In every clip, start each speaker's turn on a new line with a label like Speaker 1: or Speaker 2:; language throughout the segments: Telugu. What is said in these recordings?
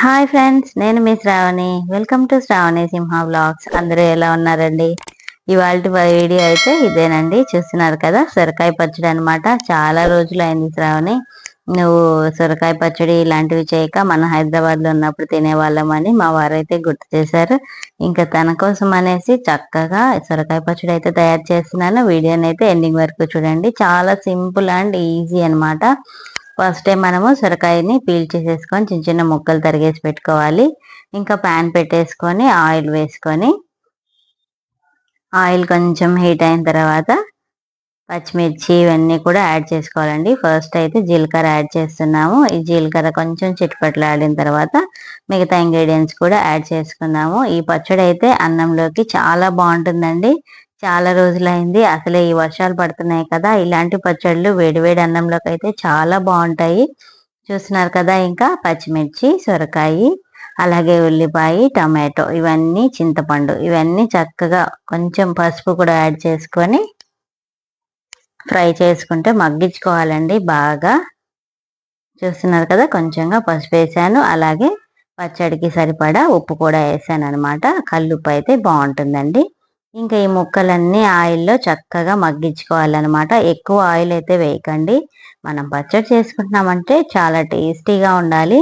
Speaker 1: హాయ్ ఫ్రెండ్స్, నేను మీ Sravani. Welcome to Sravani Simha vlogs. అందరూ ఎలా ఉన్నారండి? ఇవాళ వీడియో అయితే ఇదేనండి. చూస్తున్నారు కదా, సొరకాయ పచ్చడి అనమాట. చాలా రోజులు అయింది శ్రావణి, నువ్వు సొరకాయ పచ్చడి ఇలాంటివి చేయక మన హైదరాబాద్ లో ఉన్నప్పుడు తినేవాళ్ళమని మా వారైతే గుర్తు చేశారు. ఇంకా తన కోసం అనేసి చక్కగా సొరకాయ పచ్చడి అయితే తయారు చేస్తున్నాను. వీడియోని అయితే ఎండింగ్ వరకు చూడండి. చాలా సింపుల్ అండ్ ఈజీ అనమాట. ఫస్ట్ టైం మనము సొరకాయని పీల్ చేసేసుకొని చిన్న చిన్న ముక్కలు తరిగేసి పెట్టుకోవాలి. ఇంకా ప్యాన్ పెట్టేసుకొని ఆయిల్ వేసుకొని, ఆయిల్ కొంచెం హీట్ అయిన తర్వాత పచ్చిమిర్చి ఇవన్నీ కూడా యాడ్ చేసుకోవాలండి. ఫస్ట్ అయితే జీలకర్ర యాడ్ చేస్తున్నాము. ఈ జీలకర్ర కొంచెం చిట్పట్లాడిన తర్వాత మిగతా ఇంగ్రీడియంట్స్ కూడా యాడ్ చేసుకున్నాము. ఈ పచ్చడి అయితే అన్నంలోకి చాలా బాగుంటుందండి. చాలా రోజులైంది. అసలే ఈ వర్షాలు పడుతున్నాయి కదా, ఇలాంటి పచ్చళ్ళు వేడివేడి అన్నంలోకి అయితే చాలా బాగుంటాయి. చూస్తున్నారు కదా, ఇంకా పచ్చిమిర్చి, సొరకాయ, అలాగే ఉల్లిపాయ, టమాటో, ఇవన్నీ చింతపండు, ఇవన్నీ చక్కగా కొంచెం పసుపు కూడా యాడ్ చేసుకొని ఫ్రై చేసుకుంటే మగ్గించుకోవాలండి బాగా. చూస్తున్నారు కదా, కొంచెంగా పసుపు వేసాను, అలాగే పచ్చడికి సరిపడా ఉప్పు కూడా వేసాను అనమాట. కల్లుప్పు అయితే బాగుంటుందండి. ఇంకా ఈ ముక్కలన్నీ ఆయిల్లో చక్కగా మగ్గించుకోవాలన్నమాట. ఎక్కువ ఆయిల్ అయితే వేయకండి. మనం పచ్చడి చేసుకుంటున్నామంటే చాలా టేస్టీగా ఉండాలి,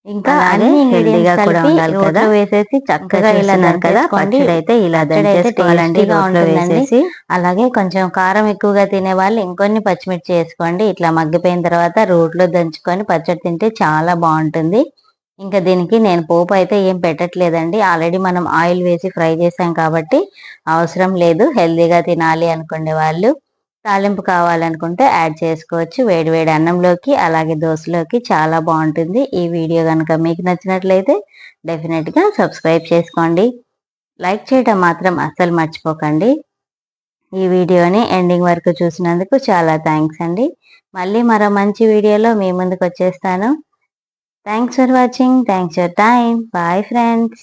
Speaker 1: ఇంకా అన్ని హెల్దీగా కూడా ఉండాలి కదా. వేసేసి చక్కగా ఇలా కదా, పచ్చడి అయితే ఇలా దంచేసుకోవాలండి రోట్లో వేసేసి. అలాగే కొంచెం కారం ఎక్కువగా తినే వాళ్ళు ఇంకొన్ని పచ్చిమిర్చి వేసుకోండి. ఇట్లా మగ్గిపోయిన తర్వాత రోట్లో దంచుకొని పచ్చడి తింటే చాలా బాగుంటుంది. ఇంకా దీనికి నేను పోపు అయితే ఏం పెట్టట్లేదండి. ఆల్రెడీ మనం ఆయిల్ వేసి ఫ్రై చేసాం కాబట్టి అవసరం లేదు. హెల్దీగా తినాలి అనుకునే వాళ్ళు తాలింపు కావాలనుకుంటే యాడ్ చేసుకోవచ్చు. వేడివేడి అన్నంలోకి అలాగే దోశలోకి చాలా బాగుంటుంది. ఈ వీడియో కనుక మీకు నచ్చినట్లయితే డెఫినెట్గా సబ్స్క్రైబ్ చేసుకోండి. లైక్ చేయడం మాత్రం అస్సలు మర్చిపోకండి. ఈ వీడియోని ఎండింగ్ వరకు చూసినందుకు చాలా థ్యాంక్స్ అండి. మళ్ళీ మరో మంచి వీడియోలో మీ ముందుకు వచ్చేస్తాను. Thanks for watching. Thanks for your time. Bye friends.